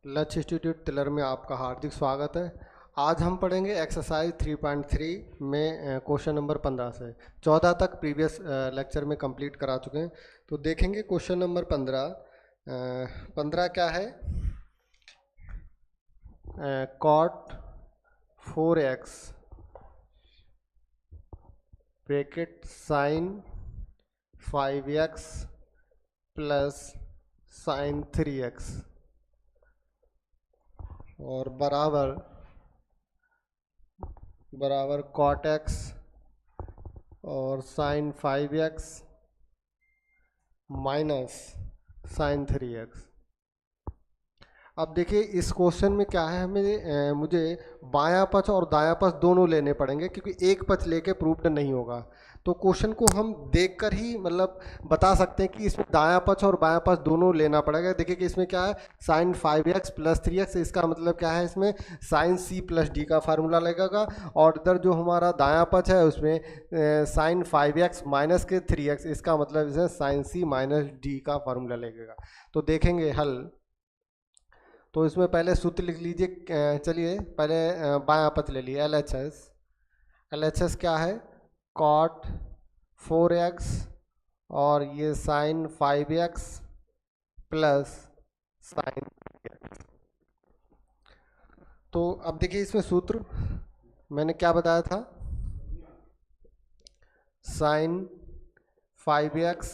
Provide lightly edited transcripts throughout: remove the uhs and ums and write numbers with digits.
लक्ष्य इंस्टीट्यूट तिलर में आपका हार्दिक स्वागत है। आज हम पढ़ेंगे एक्सरसाइज 3.3 में क्वेश्चन नंबर 15 से 14 तक प्रीवियस लेक्चर में कंप्लीट करा चुके हैं। तो देखेंगे क्वेश्चन नंबर 15 क्या है। Cot 4x bracket sine 5x plus sine 3x और बराबर कॉट एक्स और sine 5x minus sine 3x। अब देखिए इस क्वेश्चन में क्या है, मुझे बायां पक्ष और दायां पक्ष दोनों लेने पड़ेंगे क्योंकि एक पक्ष लेके प्रूव्ड नहीं होगा। तो क्वेश्चन को हम देखकर ही मतलब बता सकते हैं कि इसमें दायां पक्ष और बायां पक्ष दोनों लेना पड़ेगा। देखिए कि इसमें क्या है, साइन 5x प्लस 3x, इसका मतलब क्या है, इसमें साइन c प्लस डी का फार्मूला लगेगा। और इधर जो हमारा दायां पक्ष है उसमें साइन 5x माइनस के 3x, इसका मतलब इसमें साइन c माइनस डी का फार्मूला लगेगा। तो देखेंगे हल। तो इसमें पहले सूत्र लिख लीजिए। चलिए पहले बायां पक्ष ले लिए LHS क्या है, कॉट 4x और ये sign 5x plus sine 3x। तो अब देखिए इसमें सूत्र मैंने क्या बताया था, साइन 5x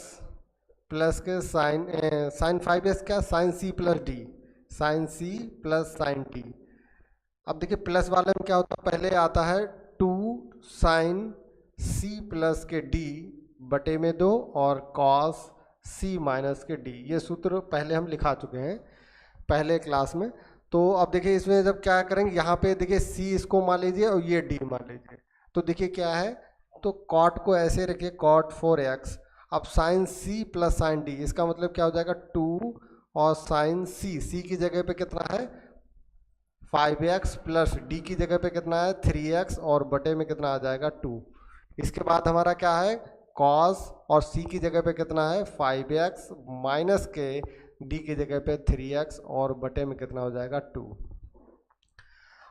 प्लस के साइन 5x क्या, sine c plus D, sine c plus sine T. अब देखिए प्लस वाले में क्या होता है, पहले आता है 2 साइन c प्लस के डी बटे में 2 और कॉस c माइनस के डी। ये सूत्र पहले हम लिखा चुके हैं पहले क्लास में। तो अब देखिए इसमें जब क्या करेंगे, यहाँ पे देखिए c इसको मान लीजिए और ये d मान लीजिए। तो देखिए क्या है, तो कॉट को ऐसे रखिए, कॉट 4x। अब sine c plus sine D, इसका मतलब क्या हो जाएगा 2 और साइन c की जगह पे कितना है 5x प्लस डी की जगह पे कितना है 3x और बटे में कितना आ जाएगा 2। इसके बाद हमारा क्या है, cos और c की जगह पे कितना है 5x माइनस के d की जगह पे 3x और बटे में कितना हो जाएगा 2।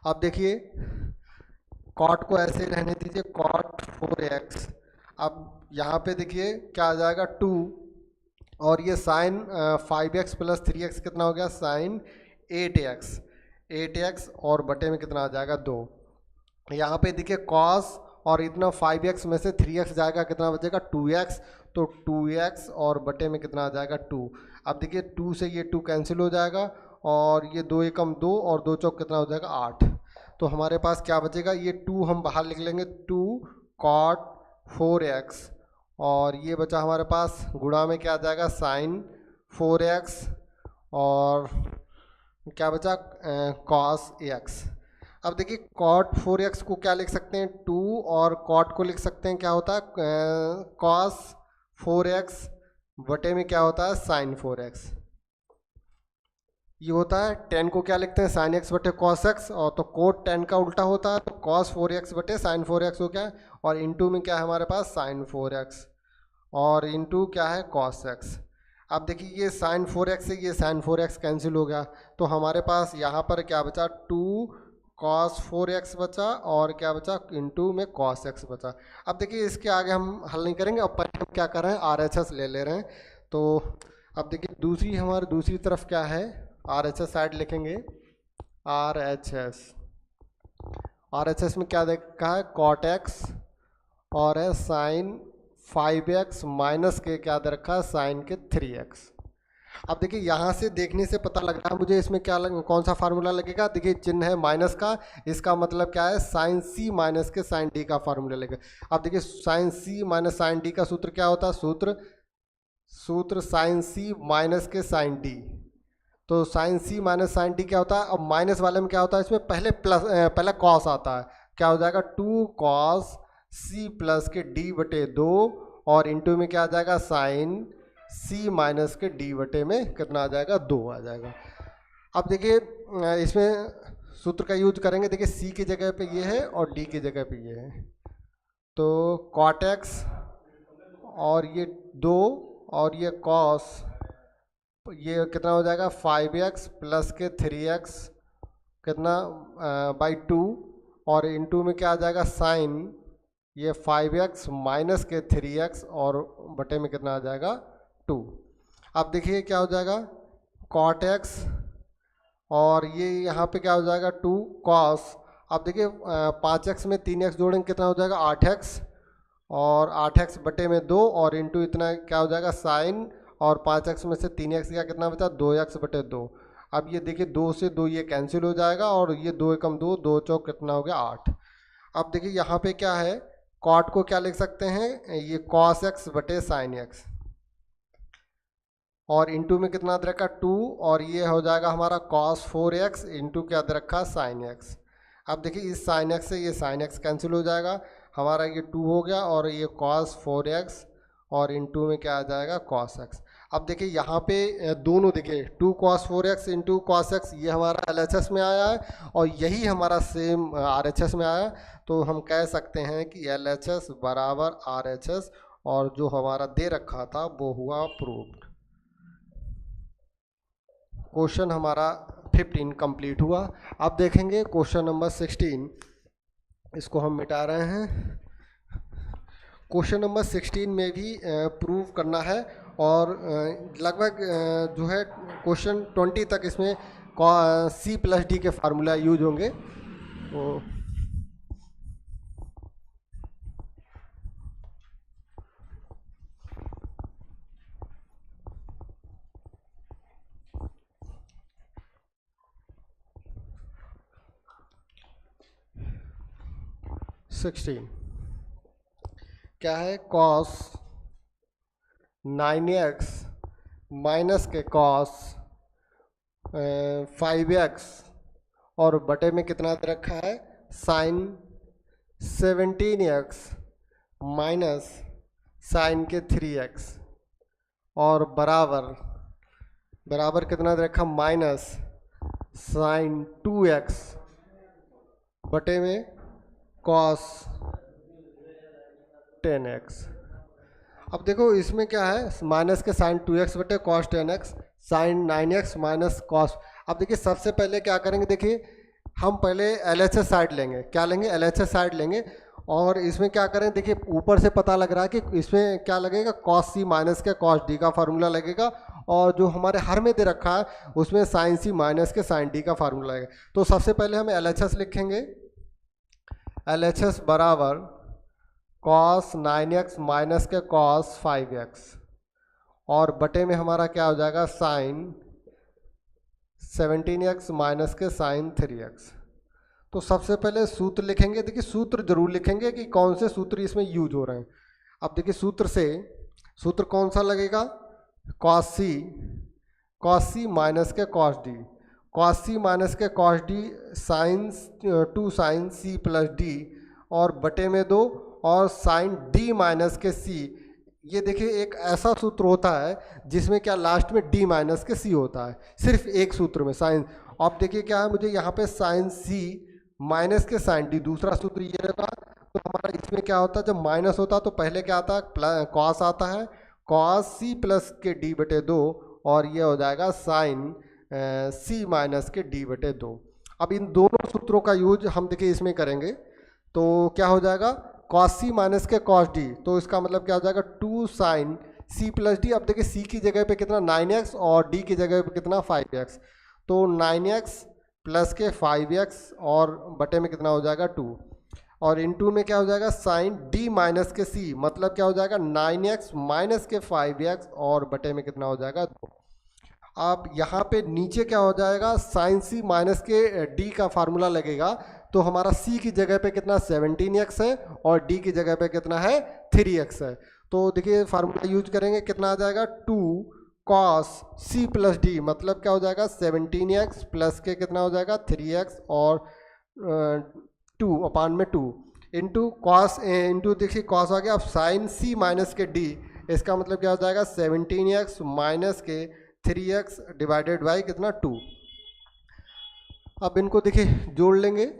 अब देखिए कॉट को ऐसे रहने दीजिए, कॉट 4x। अब यहाँ पे देखिए क्या आ जाएगा 2 और ये साइन 5x प्लस 3x कितना हो गया साइन 8x और बटे में कितना आ जाएगा 2। यहाँ पे देखिए cos और इतना 5x में से 3x जाएगा, कितना बचेगा 2x। तो 2x और बटे में कितना आ जाएगा 2। अब देखिए 2 से ये 2 कैंसिल हो जाएगा और ये 2 एकम 2 और 2 चौक कितना हो जाएगा 8। तो हमारे पास क्या बचेगा, ये 2 हम बाहर लिख लेंगे, 2 कॉट 4x और ये बचा हमारे पास गुणा में क्या आ जाएगा साइन 4x और क्या बचा कॉस x। अब देखिए कॉट 4x को क्या लिख सकते हैं 2 और कॉट को लिख सकते हैं क्या होता है कॉस 4x बटे में क्या होता है साइन 4x। ये होता है 10 को क्या लिखते हैं साइन x बटे कॉस x, और तो कोट 10 का उल्टा होता है तो कॉस 4x बटे साइन 4x हो गया। और इनटू में क्या है हमारे पास साइन 4x और इनटू क्या है कॉस x। अब देखिए ये साइन 4x से ये साइन 4x कैंसिल हो गया, तो हमारे पास यहाँ पर क्या बचा 2 कॉस 4x बचा और क्या बचा इनटू में कॉस x बचा। अब देखिए इसके आगे हम हल नहीं करेंगे, अब पहले हम क्या कर रहे हैं RHS ले रहे हैं। तो अब देखिए हमारी दूसरी तरफ क्या है, RHS साइड लिखेंगे। RHS में क्या देखा है कॉट x और है साइन 5x माइनस के क्या दे रखा है साइन के 3x। अब देखिए यहाँ से देखने से पता लग रहा है मुझे इसमें कौन सा फार्मूला लगेगा। देखिए चिन्ह है माइनस का, इसका मतलब क्या है साइन c माइनस के साइन d का फार्मूला लगेगा। अब देखिए sine c minus sine d का सूत्र क्या होता है, सूत्र साइन c माइनस के साइन d। तो sine c minus sine d क्या होता है, अब माइनस वाले में क्या होता है, इसमें पहले कॉस आता है, क्या हो जाएगा 2 कॉस c प्लस के d बटे 2 और इनटू में क्या आ जाएगा साइन c माइनस के d बटे में कितना आ जाएगा 2 आ जाएगा। अब देखिए इसमें सूत्र का यूज करेंगे। देखिए c की जगह पे ये है और d की जगह पे ये है, तो कॉट x और ये 2 और ये कॉस ये कितना हो जाएगा 5x प्लस के 3x कितना बाई 2, और इनटू में क्या आ जाएगा साइन ये 5x माइनस के 3x और बटे में कितना आ जाएगा 2। अब देखिए क्या हो जाएगा cot x, और ये यहाँ पे क्या हो जाएगा 2 cos। अब देखिए 5x में 3x जोड़ेंगे कितना हो जाएगा 8x, और 8x बटे में 2, और इंटू इतना क्या हो जाएगा साइन, और 5x में से 3x का कितना बचा 2x बटे 2। अब ये देखिए 2 से 2 ये कैंसिल हो जाएगा, और ये 2 एकम 2, 2 चौक कितना हो गया 8। अब देखिए यहाँ पे क्या है कॉट को क्या लिख सकते हैं ये cos x बटे साइन x, और इंटू में कितना दे रखा 2, और ये हो जाएगा हमारा cos 4x इंटू क्या दे रखा साइन x। अब देखिए इस साइन x से ये साइन x कैंसिल हो जाएगा, हमारा ये 2 हो गया, और ये cos 4x और इंटू में क्या आ जाएगा cos x। अब देखिए यहाँ पे दोनों देखिए 2 cos 4x into cos x ये हमारा LHS में आया है, और यही हमारा सेम RHS में आया है। तो हम कह सकते हैं कि LHS बराबर RHS, और जो हमारा दे रखा था वो हुआ प्रूव्ड। क्वेश्चन हमारा 15 कंप्लीट हुआ। अब देखेंगे क्वेश्चन नंबर 16, इसको हम मिटा रहे हैं। क्वेश्चन नंबर 16 में भी प्रूव करना है, और लगभग जो है क्वेश्चन 20 तक इसमें C प्लस डी के फार्मूला यूज होंगे। तो 16 क्या है cos 9x माइनस के cos 5x और बटे में कितना दे रखा है साइन 17x माइनस साइन के 3x, और बराबर कितना दे रखा माइनस साइन 2x बटे में cos 10x। अब देखो इसमें क्या है माइनस के साइन 2x बटे cos 10x sign 9x minus cos। अब देखिए सबसे पहले क्या करेंगे, देखिए हम पहले LHS साइड लेंगे, क्या लेंगे LHS साइड लेंगे, और इसमें क्या करें देखिए ऊपर से पता लग रहा है कि इसमें क्या लगेगा cos c माइनस के cos d का फार्मूला लगेगा, और जो हमारे हर में दे रखा है उसमें साइन c माइनस के साइन d का फार्मूला लगेगा। तो सबसे पहले हम LHS लिखेंगे, LHS बराबर cos 9x माइनस के cos 5x, और बटे में हमारा क्या हो जाएगा साइन 17x माइनस के साइन 3x। तो सबसे पहले सूत्र लिखेंगे, देखिए सूत्र जरूर लिखेंगे कि कौन से सूत्र इसमें यूज हो रहे हैं। अब देखिए सूत्र कौन सा लगेगा cos c माइनस के cos d, cos c minus के cos d sine 2 sine c plus d, और बटे में 2 और साइन d माइनस के c। ये देखिए एक ऐसा सूत्र होता है जिसमें क्या लास्ट में d माइनस के c होता है, सिर्फ एक सूत्र में साइन। अब देखिए क्या है मुझे यहाँ पे साइन c माइनस के साइन d, दूसरा सूत्र ये रहता है। तो हमारा इसमें क्या होता है जब माइनस होता है तो पहले क्या आता है कॉस आता है, cos c प्लस के d बटे 2, और ये हो जाएगा साइन c माइनस के d बटे 2। अब इन दोनों सूत्रों का यूज हम देखिए इसमें करेंगे, तो क्या हो जाएगा cos c माइनस के cos d, तो इसका मतलब क्या हो जाएगा 2 साइन c प्लस d। अब देखिए c की जगह पे कितना 9x और d की जगह पे कितना 5x, तो 9x प्लस के 5x और बटे में कितना हो जाएगा 2, और इनटू में क्या हो जाएगा साइन d माइनस के c, मतलब क्या हो जाएगा 9x माइनस के 5x और बटे में कितना हो जाएगा 2। अब यहाँ पे नीचे क्या हो जाएगा साइन c माइनस के d का फार्मूला लगेगा, तो हमारा c की जगह पे कितना 17x है और d की जगह पे कितना है 3x है। तो देखिए फार्मूला यूज करेंगे, कितना आ जाएगा 2 cos c प्लस d, मतलब क्या हो जाएगा 17x प्लस के कितना हो जाएगा 3x और 2 अपान में 2 इंटू कॉस इंटू देखिए कॉस आ गया। अब साइन c माइनस के d, इसका मतलब क्या हो जाएगा 17x माइनस के 3x डिवाइडेड बाई कितना 2। अब इनको देखिए जोड़ लेंगे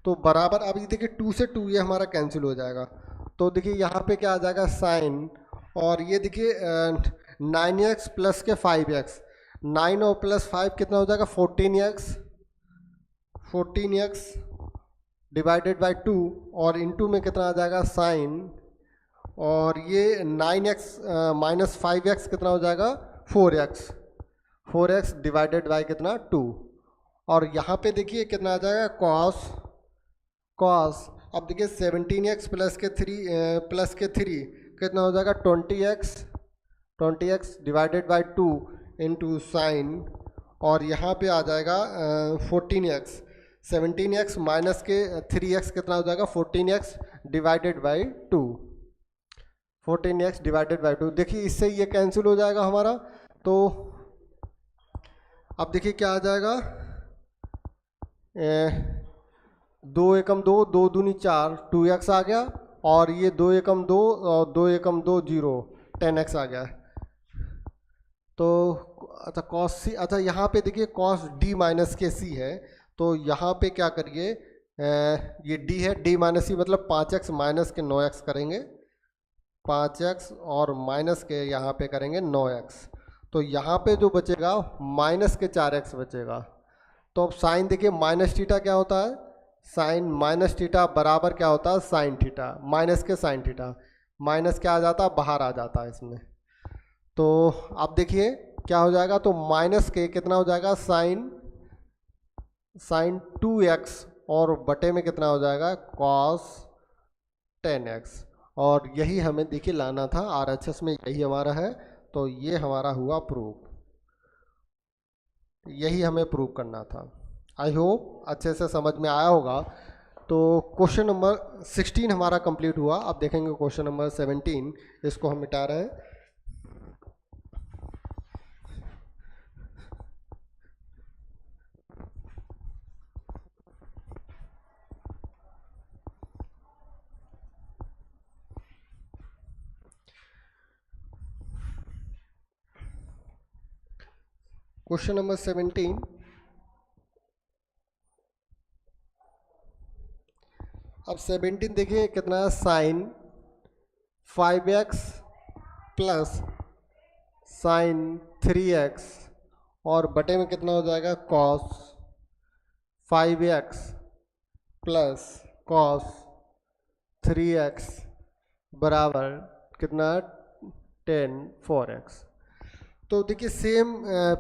तो बराबर, अब ये देखिए 2 से 2 ये हमारा कैंसिल हो जाएगा, तो देखिए यहाँ पे क्या आ जाएगा साइन, और ये देखिए 9x प्लस के 5x, 9 और प्लस 5 कितना हो जाएगा 14x, 14x डिवाइडेड बाई 2 और इनटू में कितना आ जाएगा साइन, और ये 9x माइनस 5x कितना हो जाएगा 4x, 4x डिवाइडेड बाई कितना 2, और यहाँ पे देखिए कितना आ जाएगा कॉस, कॉस अब देखिए 17x प्लस के 3 कितना हो जाएगा 20x, 20x divided by 2 into sine, और यहाँ पे आ जाएगा 14x, 17x माइनस के 3x कितना हो जाएगा 14x divided by 2, 14x divided by 2। देखिए इससे ये कैंसिल हो जाएगा हमारा, तो अब देखिए क्या आ जाएगा 2 एकम 2, 2 दूनी 4, 2x आ गया, और ये 2 एकम 2 और 2 एकम 2 0, 10x आ गया। तो अच्छा कॉस सी, अच्छा यहाँ पे देखिए कॉस डी माइनस के सी है, तो यहाँ पे क्या करिए ये डी है, डी माइनस सी मतलब 5x माइनस के 9x करेंगे, 5x और माइनस के यहाँ पे करेंगे 9x, तो यहाँ पे जो बचेगा माइनस के 4x बचेगा। तो अब साइन देखिए माइनस थीटा क्या होता है, साइन माइनस थीटा बराबर क्या होता है साइन थीटा, माइनस के साइन थीटा, माइनस क्या आ जाता है बाहर आ जाता है इसमें। तो अब देखिए क्या हो जाएगा, तो माइनस के कितना हो जाएगा साइन, साइन 2x और बटे में कितना हो जाएगा कॉस 10x, और यही हमें देखिए लाना था RHS में, यही हमारा है, तो ये हमारा हुआ प्रूफ, यही हमें प्रूव करना था। आई होप अच्छे से समझ में आया होगा। तो क्वेश्चन नंबर 16 हमारा कंप्लीट हुआ। अब देखेंगे क्वेश्चन नंबर 17, इसको हम मिटा रहे हैं। क्वेश्चन नंबर 17, अब 17 देखिए कितना है sign 5x plus sine 3x और बटे में कितना हो जाएगा cos 5x plus cos 3x बराबर कितना 10 4x। तो देखिए सेम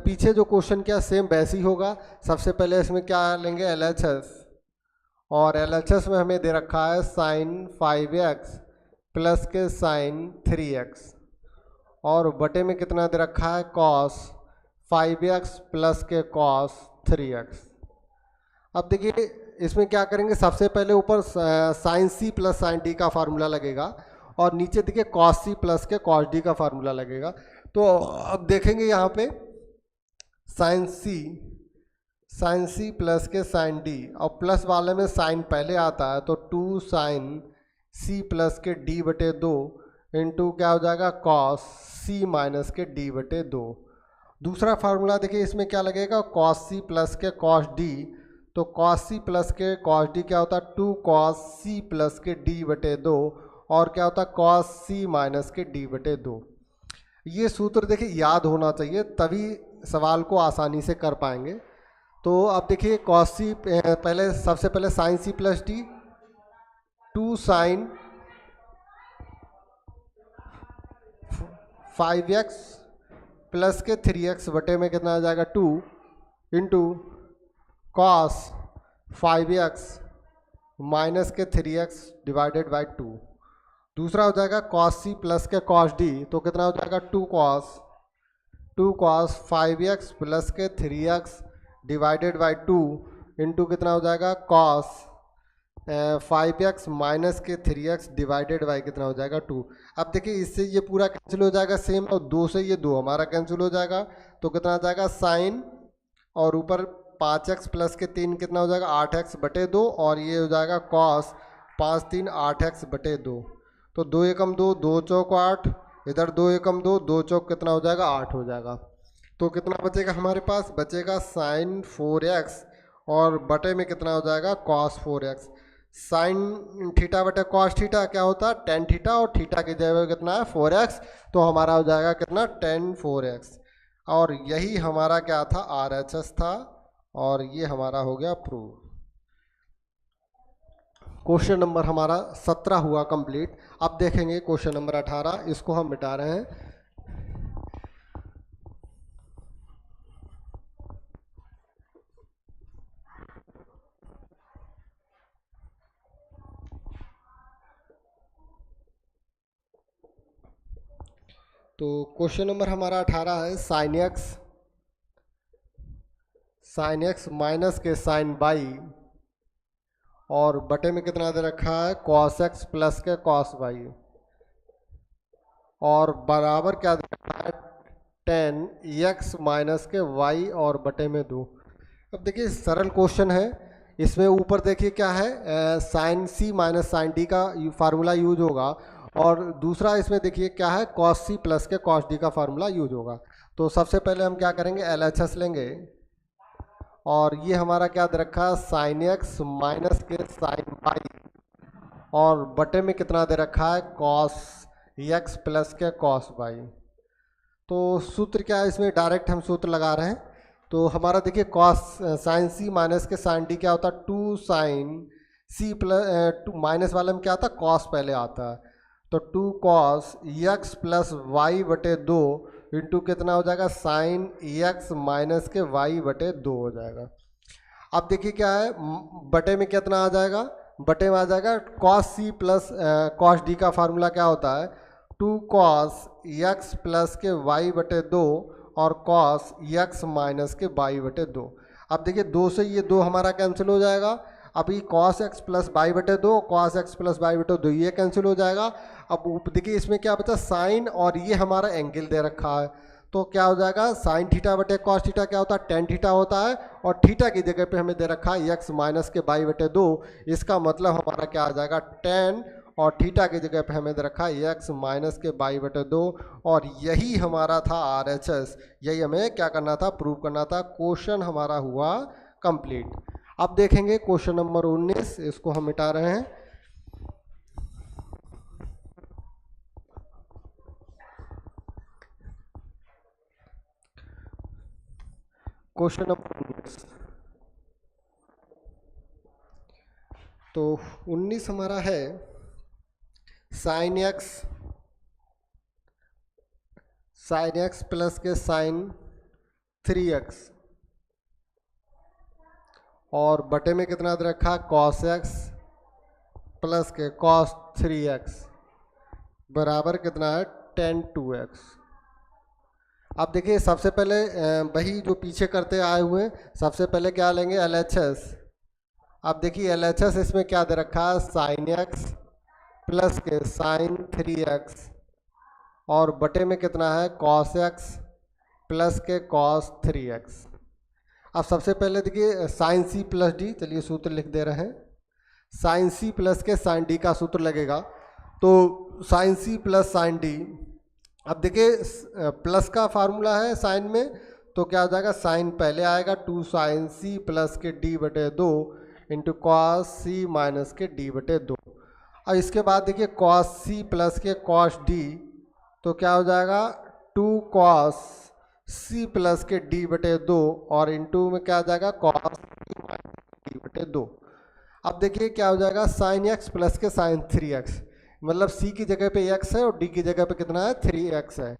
पीछे जो क्वेश्चन क्या सेम वैसे ही होगा। सबसे पहले इसमें क्या लेंगे LHS, और LHS में हमें दे रखा है साइन 5x प्लस के साइन 3x और बटे में कितना दे रखा है कॉस 5x प्लस के कॉस 3x। अब देखिए इसमें क्या करेंगे, सबसे पहले ऊपर sine C plus sine D का फार्मूला लगेगा और नीचे देखिए कॉस C प्लस के कॉस D का फार्मूला लगेगा। तो अब देखेंगे यहाँ पे साइन C प्लस के साइन D, और प्लस वाले में साइन पहले आता है तो 2 साइन C प्लस के D बटे 2 इंटू क्या हो जाएगा कॉस C माइनस के D बटे 2। दूसरा फार्मूला देखिए इसमें क्या लगेगा कॉस C प्लस के कॉस D, तो कॉस C प्लस के कॉस D क्या होता है 2 कॉस C प्लस के D बटे 2 और क्या होता है कॉस C माइनस के D बटे 2। ये सूत्र देखिए याद होना चाहिए, तभी सवाल को आसानी से कर पाएंगे। तो अब देखिए कॉस C पहले सबसे पहले sine C plus D 2 sine 5x plus के 3x बटे में कितना आ जाएगा 2 इंटू कॉस 5x माइनस के 3x डिवाइडेड बाई 2। दूसरा हो जाएगा कॉस C प्लस के कॉस D, तो कितना हो जाएगा 2 कॉस 5x प्लस के 3x डिवाइडेड बाई 2 इंटू कितना हो जाएगा कॉस 5x माइनस के 3x डिवाइडेड बाई कितना हो जाएगा 2। अब देखिए इससे ये पूरा कैंसिल हो जाएगा सेम, और 2 से ये 2 हमारा कैंसिल हो जाएगा, तो कितना आ जाएगा साइन और ऊपर 5x प्लस के 3 कितना हो जाएगा 8x बटे 2 और ये हो जाएगा कॉस 5 3 8x बटे 2। तो 2 एकम 2, 2 चौक 8, इधर 2 एकम 2, 2 चौक कितना हो जाएगा 8 हो जाएगा। तो कितना बचेगा हमारे पास, बचेगा साइन 4x और बटे में कितना हो जाएगा कॉस 4x। साइन थीटा बटे कॉस थीटा क्या होता है टेन थीटा, और थीटा की जगह कितना है 4x, तो हमारा हो जाएगा कितना टेन 4x। और यही हमारा क्या था RHS था, और ये हमारा हो गया प्रूव। क्वेश्चन नंबर हमारा 17 हुआ कंप्लीट। अब देखेंगे क्वेश्चन नंबर 18, इसको हम मिटा रहे हैं। तो क्वेश्चन नंबर हमारा 18 है साइन एक्स माइनस के साइन बाई, और बटे में कितना दे रखा है कॉस एक्स प्लस के कॉस बाई, और बराबर क्या दे रखा है टेन एक्स माइनस के वाई और बटे में 2। अब देखिए सरल क्वेश्चन है, इसमें ऊपर देखिए क्या है साइन सी माइनस साइन डी का फार्मूला यूज होगा, और दूसरा इसमें देखिए क्या है कॉस सी प्लस के कॉस डी का फार्मूला यूज होगा। तो सबसे पहले हम क्या करेंगे LHS लेंगे, और ये हमारा क्या दे रखा है साइन एक्स माइनस के साइन बाई, और बटे में कितना दे रखा है कॉस एक्स प्लस के कॉस बाई। तो सूत्र क्या है इसमें, डायरेक्ट हम सूत्र लगा रहे हैं। तो हमारा देखिए कॉस साइन सी माइनस के साइन डी क्या होता है 2 साइन सी प्लस 2 माइनस वाले में क्या आता है कॉस पहले आता है, तो 2 कॉस एक्स प्लस वाई बटे 2 इंटू कितना हो जाएगा साइन एक्स माइनस के वाई बटे 2 हो जाएगा। अब देखिए क्या है बटे में कितना आ जाएगा, बटे में आ जाएगा cos C plus cos D का फार्मूला क्या होता है 2 कॉस एक्स प्लस के वाई बटे 2 और कॉस एक्स माइनस के वाई बटे 2। अब देखिए 2 से ये 2 हमारा कैंसिल हो जाएगा। अभी कॉस एक्स प्लस वाई बटे 2 कॉस एक्स प्लस वाई बटे 2 ये कैंसिल हो जाएगा। अब देखिए इसमें क्या बचा साइन, और ये हमारा एंगल दे रखा है, तो क्या हो जाएगा साइन थीटा बटे कॉस थीटा क्या होता है टेन थीटा होता है, और थीटा की जगह पे हमें दे रखा है एक्स माइनस के वाई बटे 2। इसका मतलब हमारा क्या आ जाएगा टेन, और थीटा की जगह पे हमें दे रखा है एक्स माइनस के वाई बटे 2, और यही हमारा था RHS। यही हमें क्या करना था प्रूव करना था। क्वेश्चन हमारा हुआ कंप्लीट। अब देखेंगे क्वेश्चन नंबर 19, इसको हम मिटा रहे हैं। क्वेश्चन नंबर 19, तो 19 हमारा है साइन एक्स प्लस के साइन 3x, और बटे में कितना दे रखा कॉस एक्स प्लस के कॉस 3x बराबर कितना है टेन 2x। अब देखिए सबसे पहले वही जो पीछे करते आए हुए हैं, सबसे पहले क्या लेंगे LHS। अब देखिए LHS इसमें क्या दे रखा है साइन एक्स प्लस के साइन 3x, और बटे में कितना है कॉस एक्स प्लस के कॉस 3x। अब सबसे पहले देखिए साइन सी प्लस डी, चलिए सूत्र लिख दे रहे हैं। साइन सी प्लस के साइन डी का सूत्र लगेगा, तो sine C plus sine D. अब देखिए प्लस का फार्मूला है साइन में, तो क्या हो जाएगा साइन पहले आएगा 2 साइन सी प्लस के डी बटे 2 इंटू कॉस सी माइनस के डी बटे 2। और इसके बाद देखिए कॉस सी प्लस के कॉस डी, तो क्या हो जाएगा 2 कॉस सी प्लस के डी बटे 2, और इंटू में क्या आ जाएगा कॉस सी माइनस डी बटे 2। अब देखिए क्या हो जाएगा साइन एक्स प्लस के साइन 3x, मतलब c की जगह पे x है और d की जगह पे कितना है 3x है,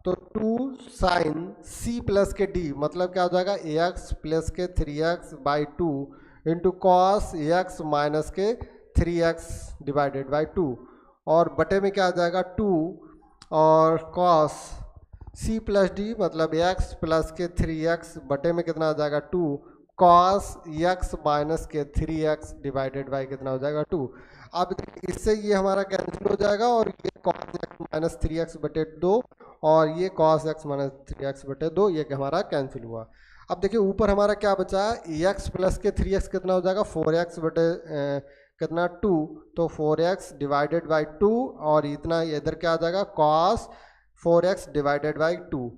तो 2 साइन c प्लस के d मतलब क्या हो जाएगा ax प्लस के 3x by 2 into cos x minus के 3x डिवाइडेड बाई 2, और बटे में क्या आ जाएगा 2 और कॉस c प्लस डी मतलब x प्लस के 3x बटे में कितना आ जाएगा 2 कॉस एक्स माइनस के 3x डिवाइडेड बाई कितना हो जाएगा 2। अब इससे ये हमारा कैंसिल हो जाएगा, और ये कॉस एक्स माइनस 3x बटे 2 और ये कॉस एक्स माइनस 3x बटे 2 ये हमारा कैंसिल हुआ। अब देखिए ऊपर हमारा क्या बचा है एक्स प्लस के 3x कितना हो जाएगा 4x बटे कितना 2, तो 4x डिवाइडेड बाई 2, और इतना इधर क्या आ जाएगा कॉस 4x डिवाइडेड बाई 2।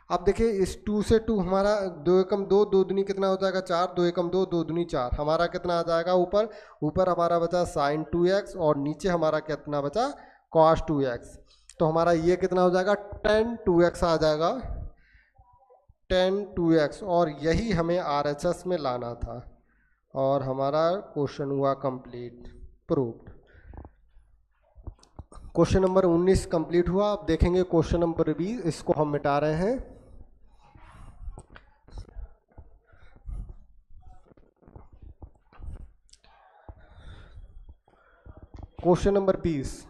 अब देखिए इस 2 से 2 हमारा 2 एकम 2, 2 दूनी कितना हो जाएगा 4, 2 एकम 2, 2 दूनी 4, हमारा कितना आ जाएगा ऊपर, ऊपर हमारा बचा साइन 2x और नीचे हमारा कितना बचा कॉस 2x। तो हमारा ये कितना हो जाएगा tan 2x आ जाएगा, tan 2x, और यही हमें RHS में लाना था और हमारा क्वेश्चन हुआ complete, proved. Question number 19 complete हुआ। अब देखेंगे क्वेश्चन नंबर 20, इसको हम मिटा रहे हैं। क्वेश्चन नंबर 20,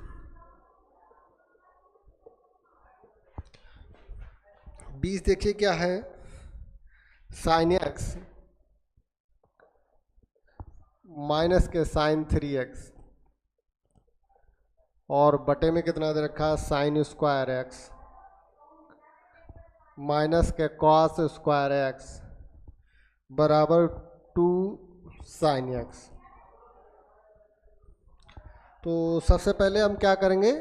देखिए क्या है, साइन x माइनस के साइन 3x और बटे में कितना दे रखा है साइन स्क्वायर x माइनस के कॉस स्क्वायर x बराबर 2 साइन x। तो सबसे पहले हम क्या करेंगे,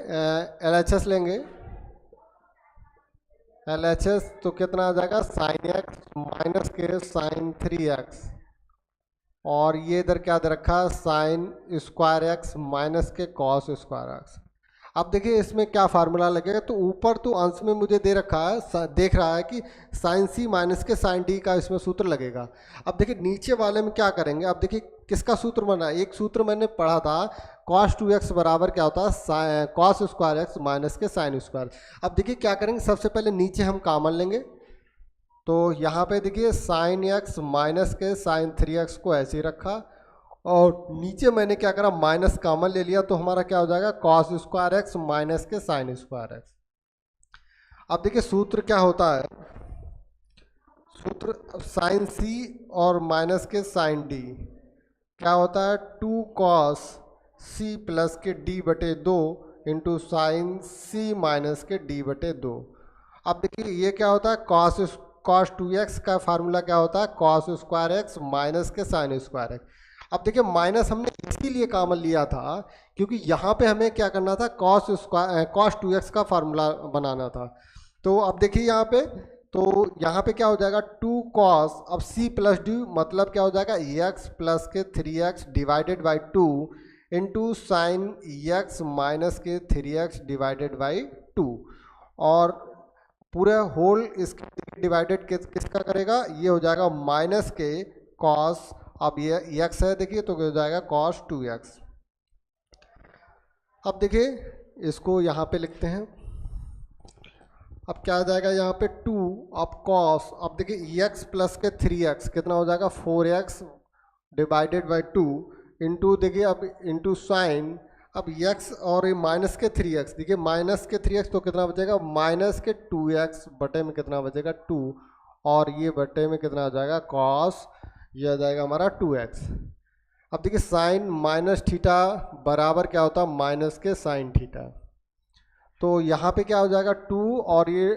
LHS लेंगे। LHS तो कितना आ जाएगा साइन x माइनस के साइन 3x और ये इधर क्या दे रखा है साइन स्क्वायर x माइनस के कॉस स्क्वायर x। अब देखिए इसमें क्या फार्मूला लगेगा, तो ऊपर तो अंश में मुझे दे रखा है, देख रहा है कि साइन c माइनस के साइन d का इसमें सूत्र लगेगा। अब देखिए नीचे वाले में क्या करेंगे, अब देखिए किसका सूत्र बना, एक सूत्र मैंने पढ़ा था cos 2x बराबर क्या होता है कॉस स्क्वायर x माइनस के साइन स्क्वायर। अब देखिए क्या करेंगे, सबसे पहले नीचे हम कॉमन लेंगे, तो यहाँ पे देखिए साइन x माइनस के साइन 3x को ऐसे ही रखा और नीचे मैंने क्या करा माइनस कॉमन ले लिया, तो हमारा क्या हो जाएगा कॉस स्क्वायर x माइनस के साइन स्क्वायर x। अब देखिए सूत्र क्या होता है, सूत्र साइन c और माइनस के साइन d क्या होता है 2 कॉस c प्लस के d बटे 2 इंटू साइन c माइनस के d बटे 2। अब देखिए ये क्या होता है कॉस 2x का फार्मूला क्या होता है कॉस स्क्वायर x माइनस के साइन स्क्वायर x। अब देखिए माइनस हमने इसीलिए कॉमन लिया था क्योंकि यहाँ पे हमें क्या करना था कॉस 2x का फार्मूला बनाना था। तो अब देखिए यहाँ पे, तो यहाँ पे क्या हो जाएगा 2 कॉस, अब c प्लस डी मतलब क्या हो जाएगा x प्लस के 3x divided by 2 into sine x minus के 3x डिवाइडेड बाई 2 और पूरे होल इसके डिवाइडेड किसका करेगा, ये हो जाएगा माइनस के कॉस, अब ये x है देखिए तो हो जाएगा कॉस 2x। अब देखिए इसको यहाँ पे लिखते हैं, अब क्या आ जाएगा यहाँ पे 2, अब कॉस, अब देखिए x प्लस के 3x कितना हो जाएगा 4x डिवाइडेड बाई 2 इंटू देखिए अब इंटू साइन, अब x और ये माइनस के 3x, देखिए माइनस के 3x तो कितना बचेगा माइनस के 2x बटे में कितना बचेगा 2 और ये बटे में कितना आ जाएगा कॉस, ये आ जाएगा हमारा 2x। अब देखिए साइन माइनस थीटा बराबर क्या होता है माइनस के साइन थीटा, तो यहाँ पे क्या हो जाएगा 2 और ये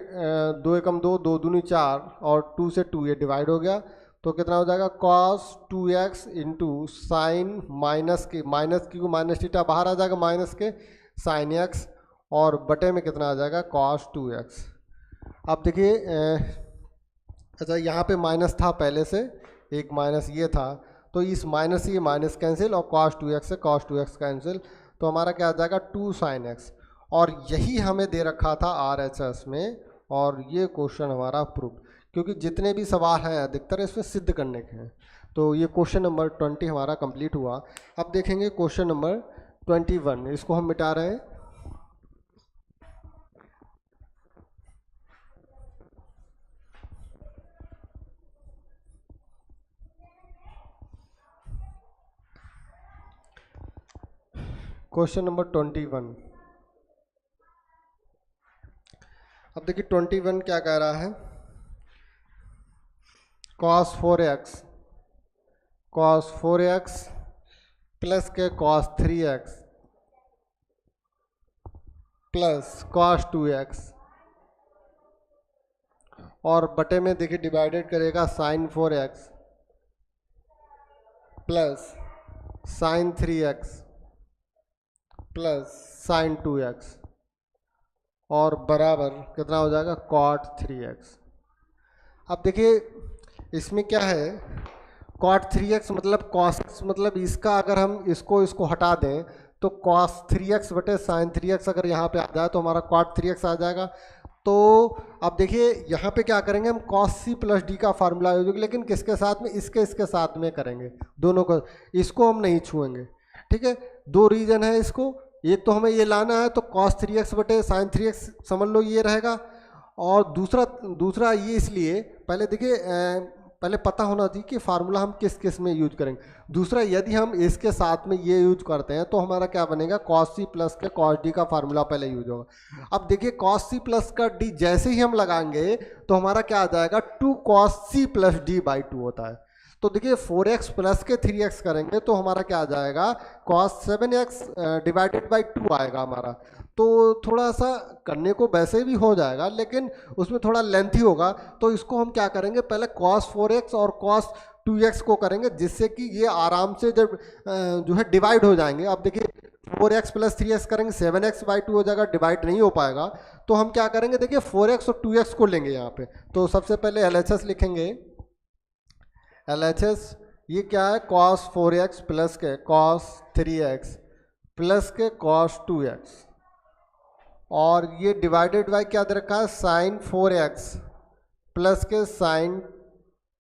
2 एकम 2, 2 दूनी 4 और 2 से 2 ये डिवाइड हो गया, तो कितना हो जाएगा cos 2x into sine minus की को माइनस थीटा बाहर आ जाएगा माइनस के साइन x और बटे में कितना आ जाएगा cos 2x। अब देखिए अच्छा यहाँ पे माइनस था पहले से, एक माइनस ये था, तो इस माइनस से ये माइनस कैंसिल और cos 2x से cos 2x कैंसिल, तो हमारा क्या आ जाएगा 2 साइन x और यही हमें दे रखा था RHS में और ये क्वेश्चन हमारा प्रूव, क्योंकि जितने भी सवाल हैं अधिकतर इसमें सिद्ध करने के हैं। तो ये क्वेश्चन नंबर 20 हमारा कंप्लीट हुआ। अब देखेंगे क्वेश्चन नंबर 21, इसको हम मिटा रहे हैं। क्वेश्चन नंबर 21, अब देखिए 21 क्या कह रहा है cos 4x प्लस के cos 3x plus cos 2x और बटे में देखिए डिवाइडेड करेगा sin 4x plus sin 3x plus sin 2x और बराबर कितना हो जाएगा cot 3x। अब देखिए इसमें क्या है, कॉट 3x मतलब कॉस मतलब इसका अगर हम इसको हटा दें तो कॉस 3x बटे साइन 3x अगर यहाँ पे आ जाए तो हमारा कॉट 3x आ जाएगा। तो अब देखिए यहाँ पे क्या करेंगे हम, कॉस सी प्लस डी का फार्मूला यूज, लेकिन किसके साथ में, इसके साथ में करेंगे, दोनों को, इसको हम नहीं छुएंगे। ठीक है, दो रीजन है इसको, एक तो हमें ये लाना है तो कॉस 3x बटे साइन 3x समझ लो ये रहेगा, और दूसरा ये इसलिए पहले देखिए पहले पता होना चाहिए कि फार्मूला हम किस किस में यूज करेंगे। दूसरा, यदि हम इसके साथ में ये यूज करते हैं तो हमारा क्या बनेगा, कॉस सी प्लस के कॉस डी का फार्मूला पहले यूज होगा। अब देखिए कॉस सी प्लस का डी जैसे ही हम लगाएंगे तो हमारा क्या आ जाएगा, 2 cos C plus D by 2 होता है। तो देखिए 4x प्लस के 3x करेंगे तो हमारा क्या आ जाएगा, कॉस 7x डिवाइडेड बाई 2 आएगा हमारा। तो थोड़ा सा करने को वैसे भी हो जाएगा लेकिन उसमें थोड़ा लेंथी होगा, तो इसको हम क्या करेंगे, पहले cos 4x और cos 2x को करेंगे, जिससे कि ये आराम से जब जो है डिवाइड हो जाएंगे। अब देखिए 4x प्लस 3x करेंगे 7x बाई 2 हो जाएगा, डिवाइड नहीं हो पाएगा। तो हम क्या करेंगे, देखिए 4x और 2x को लेंगे यहाँ पे। तो सबसे पहले LHS लिखेंगे, LHS ये क्या है, cos 4x प्लस के cos 3x प्लस के cos 2x, और ये डिवाइडेड बाय क्या दे रखा है, साइन 4x प्लस के साइन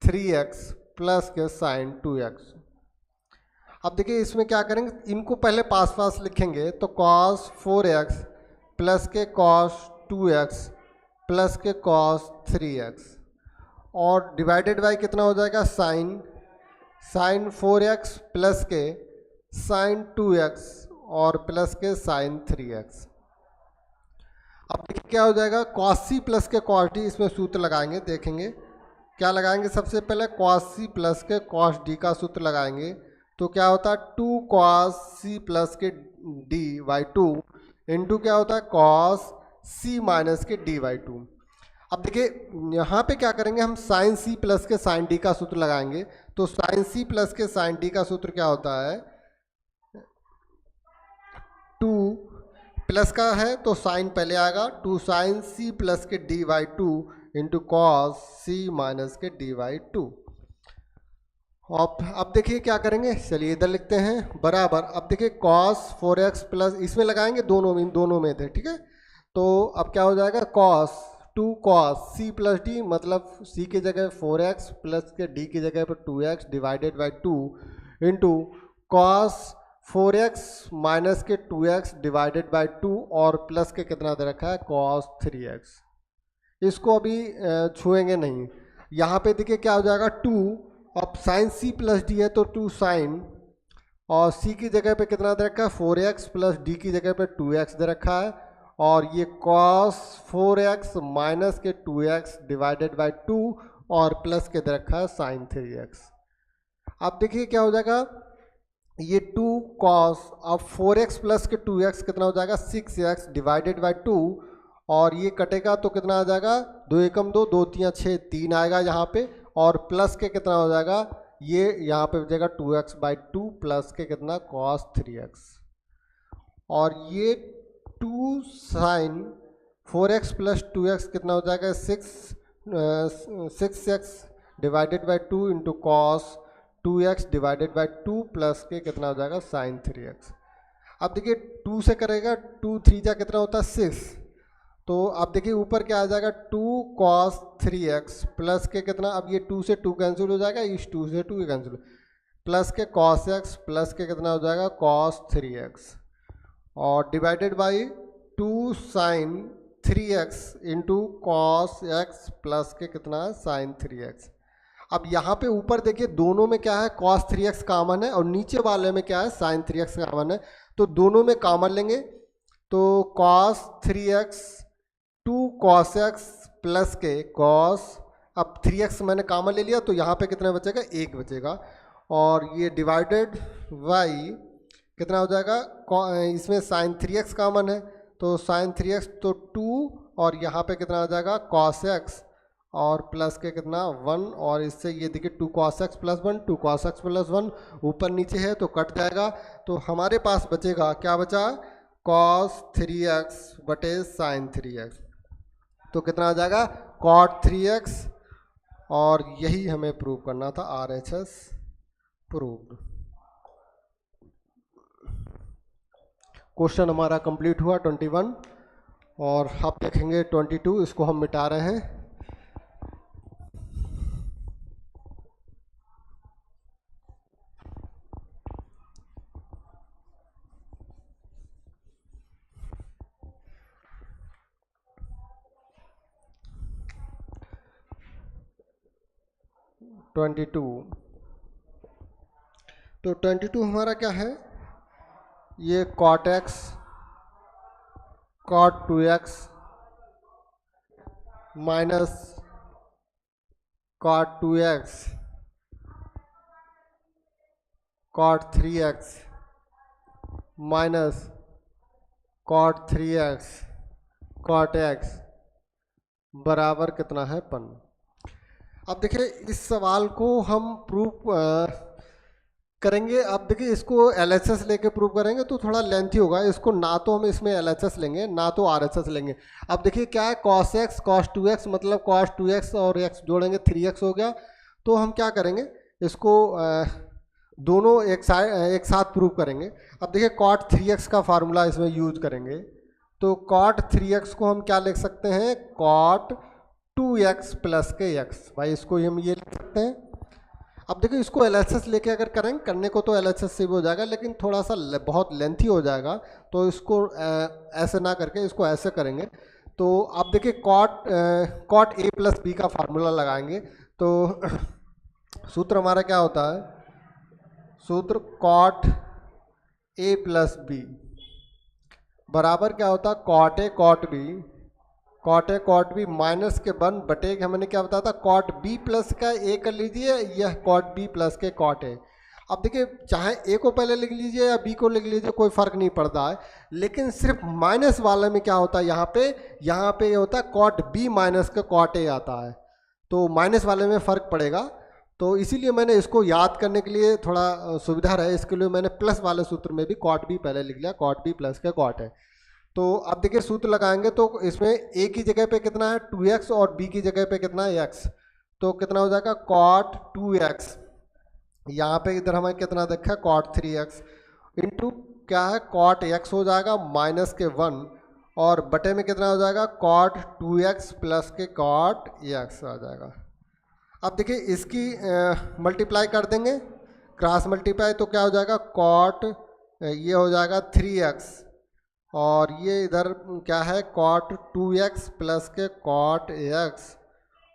3x प्लस के साइन 2x। अब देखिए इसमें क्या करेंगे, इनको पहले पास पास लिखेंगे तो cos 4x प्लस के cos 2x प्लस के cos 3x, और डिवाइडेड बाय कितना हो जाएगा, साइन 4x प्लस के साइन 2x और प्लस के साइन 3x। अब देखिए क्या हो जाएगा, कॉस सी प्लस के कॉस डी, इसमें सूत्र लगाएंगे, देखेंगे क्या लगाएंगे। सबसे पहले कॉस सी प्लस के कॉस डी का सूत्र लगाएंगे तो क्या होता है, 2 कॉस सी प्लस के डी बाई 2 इंटू क्या होता है, कॉस सी माइनस के डी बाई 2। अब देखिए यहाँ पे क्या करेंगे, हम साइन सी प्लस के साइन डी का सूत्र लगाएंगे। तो साइन सी प्लस के साइन डी का सूत्र क्या होता है, 2 प्लस का है तो साइन पहले आएगा, 2 साइन सी प्लस के D by 2 into cos C minus के डी बाई 2। अब देखिए क्या करेंगे, चलिए इधर लिखते हैं बराबर। अब देखिए cos 4x प्लस, इसमें लगाएंगे दोनों में थे, ठीक है। तो अब क्या हो जाएगा, two cos C plus D, मतलब सी की जगह 4x प्लस के डी की जगह पर 2x divided by 2 into cos 4x minus के 2x डिवाइडेड बाई 2 और प्लस के कितना दे रखा है, cos 3x। इसको अभी छुएंगे नहीं। यहाँ पे देखिए क्या हो जाएगा, 2, अब साइन सी प्लस डी है तो 2 साइन, और सी की जगह पे कितना दे रखा है, 4x प्लस डी की जगह पे 2x दे रखा है, और ये cos 4x माइनस के 2x डिवाइडेड बाई 2 और प्लस के दे रखा है साइन 3x। अब देखिए क्या हो जाएगा, ये 2 cos, अब 4x प्लस के 2x कितना हो जाएगा, 6x डिवाइडेड बाई 2, और ये कटेगा तो कितना आ जाएगा, 2 एकम 2, 2 3 6, 3 आएगा यहाँ पे, और प्लस के कितना हो जाएगा, ये यहाँ पे हो जाएगा 2x बाई 2 प्लस के कितना cos 3x, और ये 2 साइन 4x प्लस 2x कितना हो जाएगा, 6x divided by 2 into cos 2x divided by 2 plus के कितना हो जाएगा साइन 3x। अब देखिए 2 से करेगा, 2 3 जा कितना होता है 6, तो अब देखिए ऊपर क्या आ जाएगा, 2 cos 3x प्लस के कितना, अब ये 2 से 2 कैंसिल हो जाएगा, इस 2 से 2 कैंसिल, प्लस के cos x प्लस के कितना हो जाएगा cos 3x, और divided by 2 sine 3x into cos x plus के कितना है साइन 3x। अब यहाँ पे ऊपर देखिए दोनों में क्या है, cos 3x कॉमन है, और नीचे वाले में क्या है, sin 3x कॉमन है, तो दोनों में कॉमन लेंगे तो cos 3x 2 cos x plus के cos, अब 3x मैंने कॉमन ले लिया तो यहाँ पे कितना बचेगा, 1 बचेगा, और ये डिवाइडेड बाई कितना हो जाएगा, इसमें sin 3x कॉमन है तो sin 3x तो 2, और यहाँ पे कितना आ जाएगा cos x और प्लस के कितना 1, और इससे ये देखिए 2 cos x plus 1, 2 cos x plus 1, ऊपर नीचे है तो कट जाएगा, तो हमारे पास बचेगा क्या बचा, cos 3x बटे sin 3x, तो कितना आ जाएगा cot 3x और यही हमें प्रूव करना था, RHS प्रूव्ड। क्वेश्चन हमारा कंप्लीट हुआ 21, और अब देखेंगे 22, इसको हम मिटा रहे हैं। तो 22 हमारा क्या है, ये cot x cot 2x minus cot 2x cot 3x minus cot 3x cot x बराबर कितना है 1। अब देखिए इस सवाल को हम प्रूव करेंगे। अब देखिए इसको LHS लेके प्रूव करेंगे तो थोड़ा लेंथी होगा, इसको ना तो हम इसमें LHS लेंगे ना तो RHS लेंगे। अब देखिए क्या है, cos x cos 2x मतलब cos 2x और x जोड़ेंगे 3x हो गया। तो हम क्या करेंगे, इसको दोनों एक साथ प्रूव करेंगे। अब देखिए cot 3x का फार्मूला इसमें यूज करेंगे, तो cot 3x को हम क्या लिख सकते हैं, cot 2x प्लस के x, भाई इसको हम ये लिख सकते हैं। अब देखो इसको LHS लेके अगर करेंगे, करने को तो LHS से भी हो जाएगा लेकिन थोड़ा सा बहुत लेंथी हो जाएगा, तो इसको ऐसे ना करके इसको ऐसे करेंगे। तो अब देखिए cot a प्लस बी का फार्मूला लगाएंगे, तो सूत्र हमारा क्या होता है, सूत्र cot a प्लस बी बराबर क्या होता है, cot a cot b, cot a cot b minus के 1 बटे के हमने क्या बताया था, cot b प्लस का a कर लीजिए, यह cot b प्लस के cot a। अब देखिए चाहे a को पहले लिख लीजिए या b को लिख लीजिए, कोई फर्क नहीं पड़ता है, लेकिन सिर्फ माइनस वाले में क्या होता है, यहाँ पे ये होता है cot b माइनस का cot a आता है, तो माइनस वाले में फ़र्क पड़ेगा। तो इसीलिए मैंने इसको याद करने के लिए थोड़ा सुविधा रहे, इसके लिए मैंने प्लस वाले सूत्र में भी cot b पहले लिख लिया, cot b प्लस के cot a। तो अब देखिए सूत्र लगाएंगे तो इसमें a की जगह पे कितना है 2x और b की जगह पे कितना है x, तो कितना हो जाएगा cot 2x, यहाँ पे इधर हमें कितना देखा है cot 3x इंटू क्या है cot x हो जाएगा माइनस के 1, और बटे में कितना हो जाएगा cot 2x प्लस के cot x आ जाएगा। अब देखिए इसकी मल्टीप्लाई कर देंगे, क्रॉस मल्टीप्लाई, तो क्या हो जाएगा cot ये हो जाएगा 3x, और ये इधर क्या है cot 2x प्लस के cot x,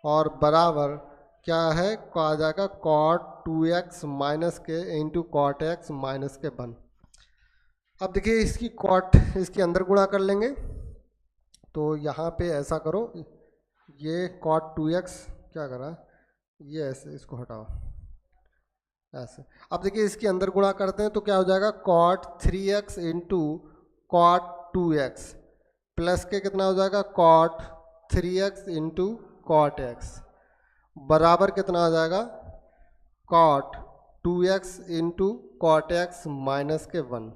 और बराबर क्या है आ जाएगा cot 2x माइनस के इंटू cot x माइनस के 1। अब देखिए इसकी इसके अंदर गुणा कर लेंगे, तो यहाँ पे ऐसा करो, ये cot 2x क्या करा, ये ऐसे इसको हटाओ ऐसे। अब देखिए इसके अंदर गुणा करते हैं तो क्या हो जाएगा cot 3x into cot 2x plus के कितना हो जाएगा cot 3x into cot x बराबर कितना आ जाएगा cot 2x into cot x minus के 1।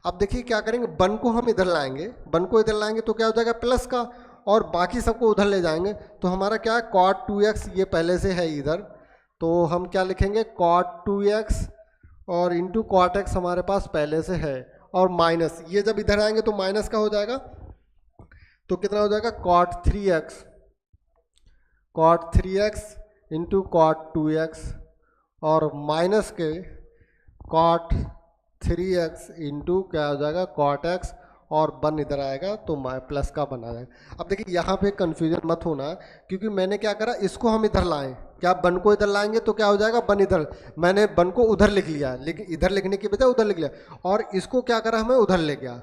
अब देखिए क्या करेंगे, 1 को हम इधर लाएंगे, 1 को इधर लाएंगे तो क्या हो जाएगा प्लस का, और बाकी सबको उधर ले जाएंगे, तो हमारा क्या है cot 2x ये पहले से है इधर, तो हम क्या लिखेंगे cot 2x और इंटू cot x हमारे पास पहले से है, और माइनस ये जब इधर आएंगे तो माइनस का हो जाएगा, तो कितना हो जाएगा cot 3x into cot 2x और माइनस के cot 3x इंटू क्या हो जाएगा cot x, और 1 इधर आएगा तो प्लस का बना जाएगा। अब देखिए यहाँ पे कंफ्यूजन मत होना, क्योंकि मैंने क्या करा, इसको हम इधर लाएं, क्या 1 को इधर लाएंगे तो क्या हो जाएगा 1 इधर, मैंने 1 को उधर लिख लिया, लेकिन इधर लिखने की बजाय उधर लिख लिया, और इसको क्या करा हमें उधर ले गया,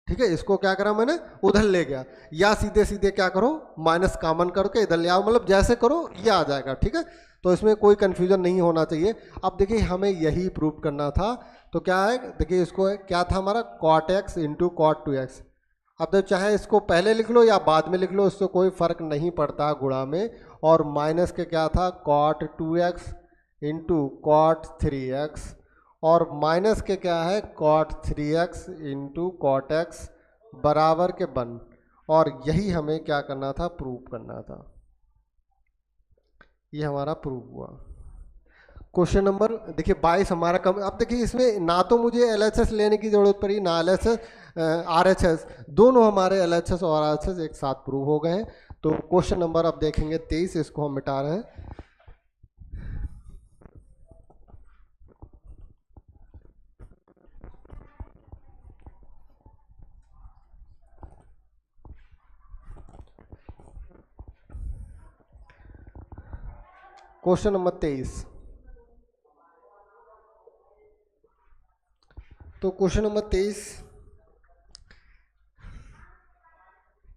ठीक है, इसको क्या करा मैंने उधर ले गया, या सीधे सीधे क्या करो माइनस कॉमन करके इधर ले आओ, मतलब जैसे करो ये आ जाएगा, ठीक है, तो इसमें कोई कंफ्यूजन नहीं होना चाहिए। अब देखिए हमें यही प्रूव करना था, तो क्या है देखिए इसको क्या था हमारा cot x into cot 2x। अब तो चाहे इसको पहले लिख लो या बाद में लिख लो, उससे कोई फर्क नहीं पड़ता गुणा में, और माइनस के क्या था cot 2x into cot 3x, और माइनस के क्या है cot 3x into cot x बराबर के 1, और यही हमें क्या करना था प्रूव करना था, ये हमारा प्रूव हुआ। क्वेश्चन नंबर देखिए 22 हमारा कम। अब देखिए इसमें ना तो मुझे LHS लेने की ज़रूरत पड़ी, ना LHS RHS, दोनों हमारे LHS और RHS एक साथ प्रूव हो गए हैं। तो क्वेश्चन नंबर अब देखेंगे 23, इसको हम मिटा रहे हैं। Question number 23। तो क्वेश्चन नंबर 23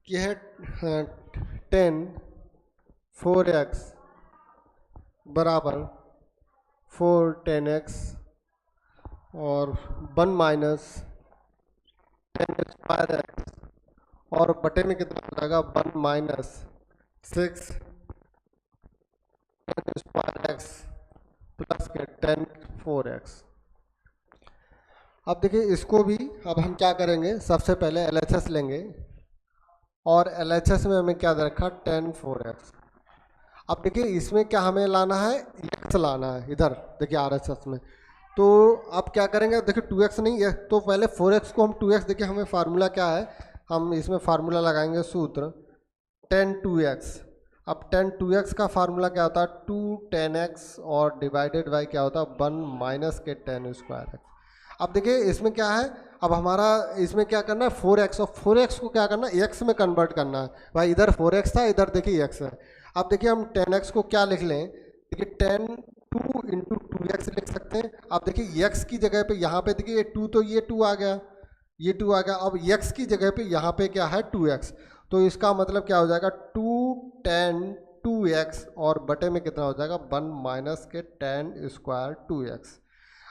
यह है 10 4x बराबर 4 10x और 1 माइनस 10 स्क्वायर एक्स और बटे में कितना हो जाएगा 1 माइनस 6 10 स्क्वायर एक्स प्लस के 10 4x। अब देखिए इसको भी अब हम क्या करेंगे, सबसे पहले LHS लेंगे और LHS में हमें क्या दे रखा 10 4x। अब देखिए इसमें क्या हमें लाना है, x लाना है इधर देखिए RHS में। तो अब क्या करेंगे, देखिए 2x नहीं है तो पहले 4x को हम 2x, देखिए हमें फार्मूला क्या है, हम इसमें फार्मूला लगाएंगे सूत्र 10 2x। अब 10 2x का फार्मूला क्या होता है 2 10x और डिवाइडेड बाई क्या होता है 1 माइनस के 10 स्क्वायर एक्स। अब देखिए इसमें क्या है, अब हमारा इसमें क्या करना है 4x, और 4x को क्या करना है x में कन्वर्ट करना है। भाई इधर 4x था, इधर देखिए x है। अब देखिए हम 10x को क्या लिख लें, देखिए 10 2 इंटू 2x लिख सकते हैं। अब देखिए x की जगह पे यहाँ पे देखिए 2 तो ये 2 आ गया, ये 2 आ गया। अब x की जगह पे यहाँ पे क्या है 2x, तो इसका मतलब क्या हो जाएगा 2 10 2x और बटे में कितना हो जाएगा 1 माइनस के 10 स्क्वायर 2x।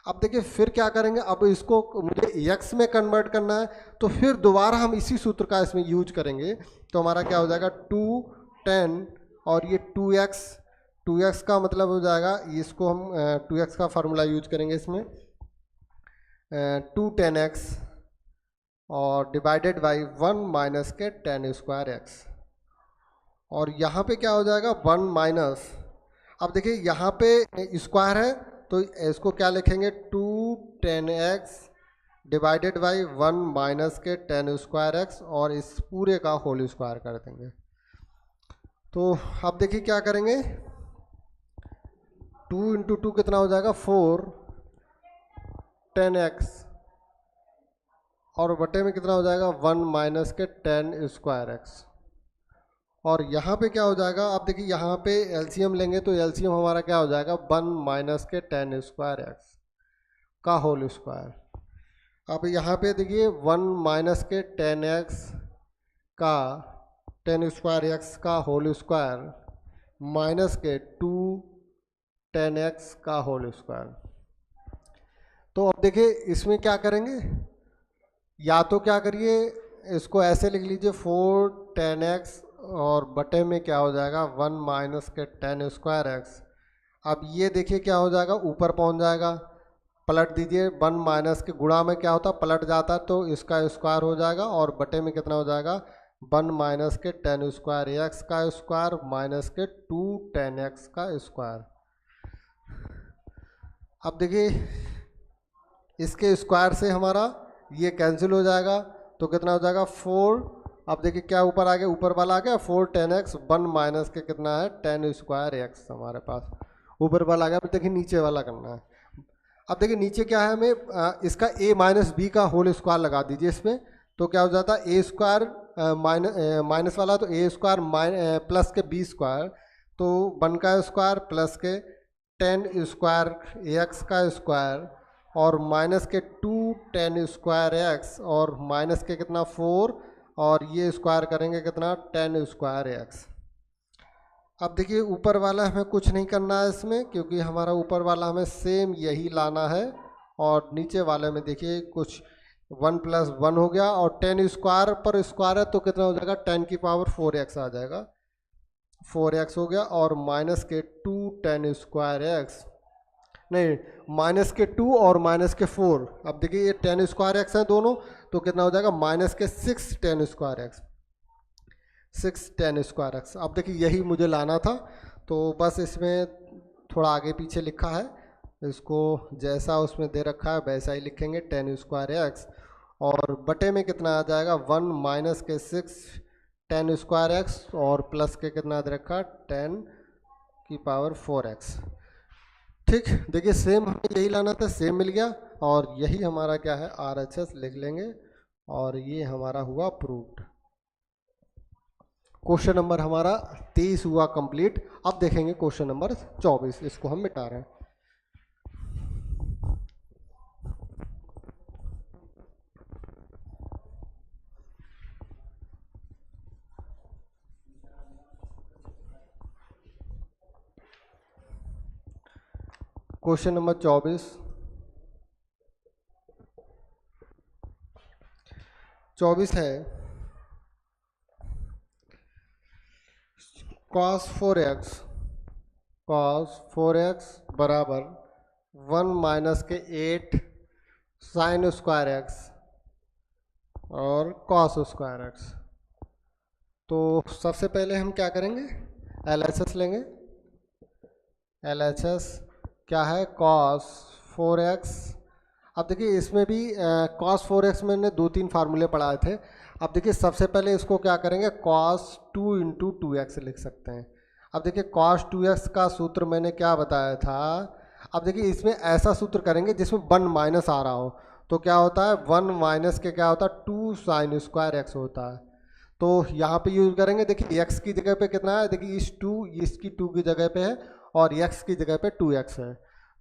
अब देखिए फिर क्या करेंगे, अब इसको मुझे x में कन्वर्ट करना है तो फिर दोबारा हम इसी सूत्र का इसमें यूज करेंगे। तो हमारा क्या हो जाएगा 2 10 और ये 2x का मतलब हो जाएगा, इसको हम 2x का फार्मूला यूज करेंगे इसमें 2 10x और डिवाइडेड बाई 1 माइनस के 10 स्क्वायर एक्स। और यहाँ पे क्या हो जाएगा 1 माइनस, अब देखिए यहाँ पे स्क्वायर है तो इसको क्या लिखेंगे 2 10x डिवाइडेड बाई 1 माइनस के 10 स्क्वायर एक्स और इस पूरे का होल स्क्वायर कर देंगे। तो अब देखिए क्या करेंगे 2 इंटू 2 कितना हो जाएगा 4 10x और बटे में कितना हो जाएगा 1 माइनस के 10 स्क्वायर एक्स। और यहाँ पे क्या हो जाएगा, आप देखिए यहाँ पे एलसीएम लेंगे तो एलसीएम हमारा क्या हो जाएगा 1 माइनस के 10 स्क्वायर एक्स का होल स्क्वायर। अब यहाँ पे देखिए 1 माइनस के 10x का 10 स्क्वायर एक्स का होल स्क्वायर माइनस के 2 10x का होल स्क्वायर। तो अब देखिए इसमें क्या करेंगे, या तो क्या करिए इसको ऐसे लिख लीजिए 4 10x और बटे में क्या हो जाएगा 1 माइनस के 10 स्क्वायर एक्स। अब ये देखिए क्या हो जाएगा ऊपर पहुंच जाएगा, पलट दीजिए 1 माइनस के गुणा में क्या होता पलट जाता है तो इसका स्क्वायर हो जाएगा और बटे में कितना हो जाएगा 1 माइनस के 10 स्क्वायर एक्स का स्क्वायर माइनस के 2 10x का स्क्वायर। अब देखिए इसके स्क्वायर से हमारा ये कैंसिल हो जाएगा तो कितना हो जाएगा 4। अब देखिए क्या ऊपर आ गया, ऊपर वाला आ गया 4 10x 1 माइनस के कितना है 10 स्क्वायर एक्स हमारे पास ऊपर वाला आ गया। अब देखिए नीचे वाला करना है। अब देखिए नीचे क्या है, हमें इसका a माइनस बी का होल स्क्वायर लगा दीजिए इसमें, तो क्या हो जाता है a स्क्वायर माइनस वाला तो a स्क्वायर प्लस के b स्क्वायर तो 1 का स्क्वायर प्लस के 10 स्क्वायर एक्स का स्क्वायर और माइनस के 2 10 स्क्वायर एक्स और माइनस के कितना 4 और ये स्क्वायर करेंगे कितना 10 स्क्वायर एक्स। अब देखिए ऊपर वाला हमें कुछ नहीं करना है इसमें क्योंकि हमारा ऊपर वाला हमें सेम यही लाना है और नीचे वाले में देखिए कुछ 1 प्लस 1 हो गया और 10 स्क्वायर पर स्क्वायर है तो कितना हो जाएगा 10 की पावर 4x आ जाएगा, 4x हो गया और माइनस के 2 10 स्क्वायर एक्स नहीं माइनस के 2 और माइनस के 4। अब देखिए ये 10 स्क्वायर एक्स है दोनों तो कितना हो जाएगा माइनस के 6 10 स्क्वायर एक्स 6 10 स्क्वायर एक्स। अब देखिए यही मुझे लाना था तो बस इसमें थोड़ा आगे पीछे लिखा है, इसको जैसा उसमें दे रखा है वैसा ही लिखेंगे, 10^2x और बटे में कितना आ जाएगा 1 माइनस के 6 10^2x और प्लस के कितना दे रखा 10^4x। ठीक, देखिए सेम हमें यही लाना था, सेम मिल गया और यही हमारा क्या है RHS लिख लेंगे और ये हमारा हुआ प्रूव्ड। क्वेश्चन नंबर हमारा 23 हुआ कंप्लीट। अब देखेंगे क्वेश्चन नंबर 24, इसको हम मिटा रहे हैं। क्वेश्चन नंबर 24 है cos 4x बराबर 1 माइनस के 8 sin² x और cos²x। तो सबसे पहले हम क्या करेंगे, LHS लेंगे। LHS क्या है cos 4x। अब देखिए इसमें भी cos 4x में मैंने 2-3 फार्मूले पढ़ाए थे। अब देखिए सबसे पहले इसको क्या करेंगे cos 2 × 2x लिख सकते हैं। अब देखिए cos 2x का सूत्र मैंने क्या बताया था। अब देखिए इसमें ऐसा सूत्र करेंगे जिसमें 1 माइनस आ रहा हो, तो क्या होता है 1 माइनस के क्या होता है 2 sin² x होता है। तो यहाँ पे यूज करेंगे, देखिए x की जगह पे कितना है, देखिए इसकी 2 की जगह पे है और x की जगह पे 2x है,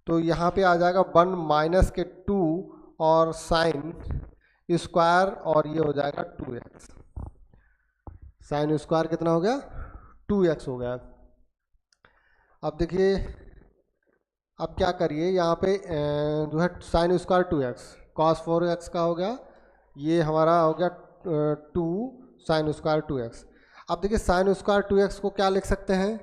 तो यहाँ पे आ जाएगा 1 माइनस के 2 और sin² और ये हो जाएगा 2x। sin² कितना हो गया 2x हो गया। अब देखिए अब क्या करिए यहाँ पे जो है sin² 2x cos 4x का हो गया, ये हमारा हो गया 2 sin² 2x। अब देखिए sin² 2x को क्या लिख सकते हैं,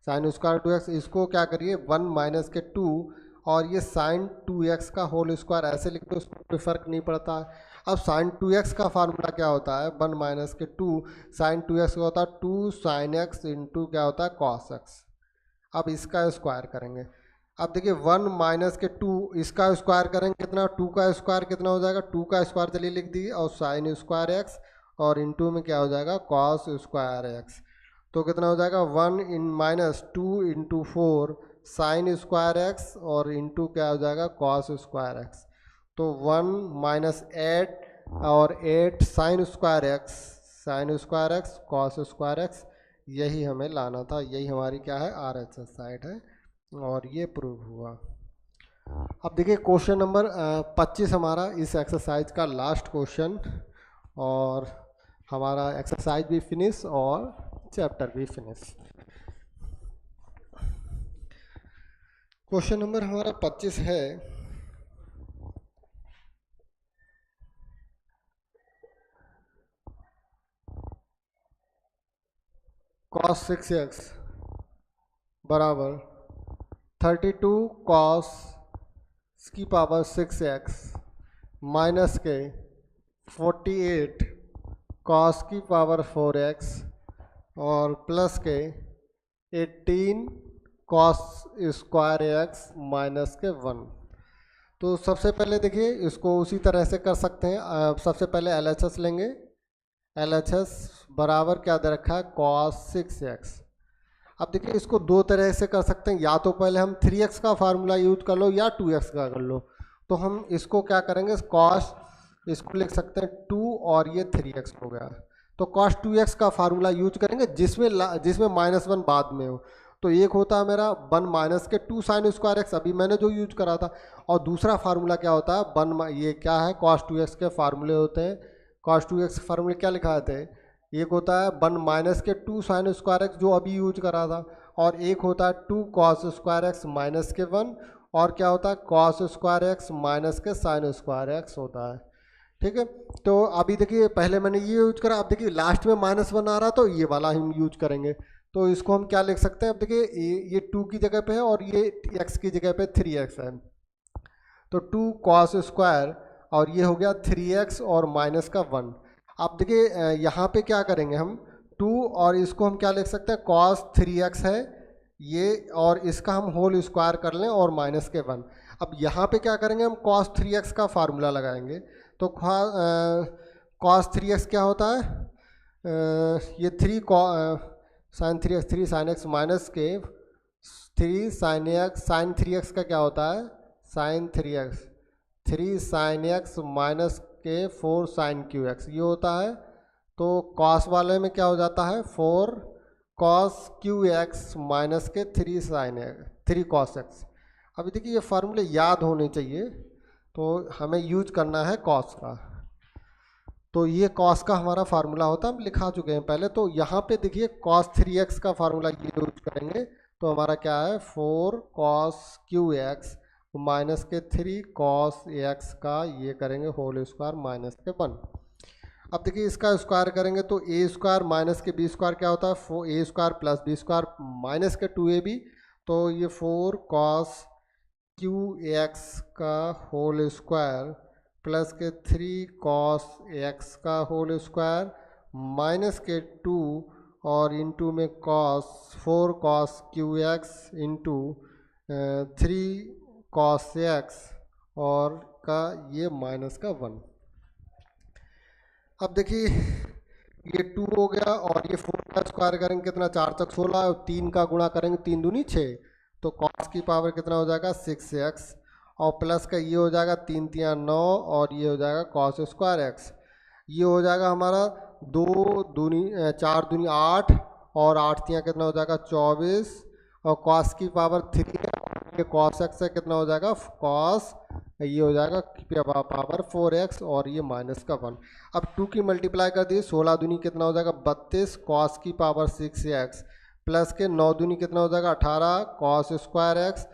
sin² 2x इसको क्या करिए 1 माइनस के 2 और ये sin 2x का होल स्क्वायर ऐसे लिख दो, उसको कोई फर्क नहीं पड़ता है। अब sin 2x का फार्मूला क्या होता है 1 माइनस के 2 sin 2x का होता है 2 sin x इंटू क्या होता है cos x। अब इसका स्क्वायर करेंगे, अब देखिए 1 माइनस के 2 इसका स्क्वायर करेंगे कितना 2 का स्क्वायर कितना हो जाएगा 2 का स्क्वायर चलिए लिख दिए और sin² x और इंटू में क्या हो जाएगा cos² x। तो कितना हो जाएगा 1 इन माइनस 2 × 4 sin² x और इंटू क्या हो जाएगा cos² x। तो 1 माइनस 8 और 8 sin² x cos² x, यही हमें लाना था, यही हमारी क्या है RHS साइड है और ये प्रूव हुआ। अब देखिए क्वेश्चन नंबर 25 हमारा इस एक्सरसाइज का लास्ट क्वेश्चन और हमारा एक्सरसाइज भी फिनिश और चैप्टर भी फिनिश। क्वेश्चन नंबर हमारा 25 है cos 6x बराबर 32 cos की पावर 6x माइनस के 48 cos की पावर 4x और प्लस के 18 cos² x माइनस के 1। तो सबसे पहले देखिए इसको उसी तरह से कर सकते हैं। सबसे पहले LHS लेंगे, LHS बराबर क्या दे रखा है cos 6x। अब देखिए इसको दो तरह से कर सकते हैं, या तो पहले हम 3x का फार्मूला यूज कर लो या 2x का कर लो। तो हम इसको क्या करेंगे cos, इसको लिख सकते हैं 2 और ये 3x हो गया। तो cos 2x का फार्मूला यूज करेंगे जिसमें -1 बाद में हो। तो एक होता है मेरा 1 माइनस के 2 sin² x, अभी मैंने जो यूज करा था, और दूसरा फार्मूला क्या होता है 1 ये क्या है cos 2x के फार्मूले होते हैं। cos 2x फार्मूले क्या लिखा थे, एक होता है 1 माइनस के 2 sin² x जो अभी यूज करा था, और एक होता है 2 cos² x माइनस के 1, और क्या होता है cos² x माइनस के sin² x होता है। ठीक है, तो अभी देखिए पहले मैंने ये यूज करा, अब देखिए लास्ट में -1 आ रहा तो ये वाला हम यूज करेंगे। तो इसको हम क्या लिख सकते हैं, अब देखिए ये 2 की जगह पे है और ये x की जगह पे 3x है, तो 2 cos² और ये हो गया 3x और माइनस का 1। अब देखिए यहाँ पे क्या करेंगे हम 2 और इसको हम क्या लिख सकते हैं cos 3x है, ये और इसका हम होल स्क्वायर कर लें और माइनस के 1। अब यहाँ पे क्या करेंगे, हम cos 3x का फार्मूला लगाएंगे। तो cos 3x क्या होता है, ये 3 sign 3x, 3 sine x minus के 3 साइन एक्स, साइन 3x का क्या होता है, sign 3x, 3 sine x minus के 4 साइन क्यू एक्स, ये होता है। तो cos वाले में क्या हो जाता है, 4 cos क्यू एक्स माइनस के 3 साइन 3 cos x। अभी देखिए ये फार्मूले याद होने चाहिए, तो हमें यूज करना है cos का। तो ये cos का हमारा फार्मूला होता है, हम लिखा चुके हैं पहले। तो यहाँ पे देखिए cos 3x का फार्मूला ये यूज करेंगे, तो हमारा क्या है, 4 cos क्यू एक्स माइनस के 3 cos x का ये करेंगे होल स्क्वायर माइनस के 1। अब देखिए इसका स्क्वायर करेंगे तो ए स्क्वायर माइनस के बी स्क्वायर क्या होता है, 4 A square plus B square minus के 2ab। तो ये 4 cos क्यू एक्स का होल स्क्वायर प्लस के 3 cos x का होल स्क्वायर माइनस के 2 और इंटू में4 cos cube x into 3 cos x और का ये माइनस का 1। अब देखिए ये 2 हो गया और ये 4 का स्क्वायर करेंगे कितना, 4 तक 16 और 3 का गुणा करेंगे 3 दूनी 6। तो cos की पावर कितना हो जाएगा, 6x और प्लस का ये हो जाएगा 3 तिया 9 और ये हो जाएगा cos स्क्वायर x। ये हो जाएगा हमारा 2 दूनी 4 दूनी 8 और 8 तिया कितना हो जाएगा 24 और cos की पावर 3 है, ये cos x है, कितना हो जाएगा cos, ये हो जाएगा पावर 4x और ये माइनस का 1। अब 2 की मल्टीप्लाई कर दिए, 16 दूनी कितना हो जाएगा 32 cos की पावर 6x प्लस के 9 दूनी कितना हो जाएगा 18 cos स्क्वायर x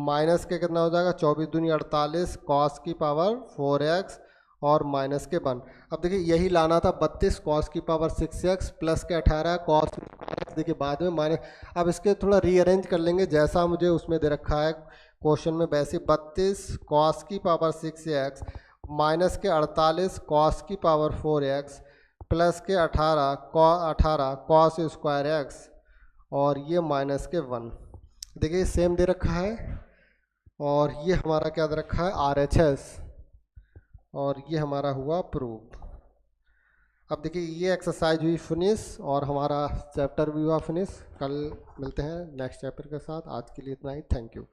माइनस के कितना हो जाएगा 24 दूनी 48 cos की पावर 4x और माइनस के 1। अब देखिए यही लाना था 32 cos की पावर 6x प्लस के 18 cos स्क्वायर x, देखिए बाद में माइनस। अब इसके थोड़ा रीअरेंज कर लेंगे जैसा मुझे उसमें दे रखा है क्वेश्चन में, वैसे 32 cos की पावर 6x माइनस के 48 cos की पावर 4x प्लस के 18 cos स्क्वायर x और ये माइनस के 1। देखिए सेम दे रखा है और ये हमारा क्या दे रखा है, RHS और ये हमारा हुआ प्रूफ। अब देखिए ये एक्सरसाइज हुई फिनिश और हमारा चैप्टर भी हुआ फिनिश। कल मिलते हैं नेक्स्ट चैप्टर के साथ, आज के लिए इतना ही, थैंक यू।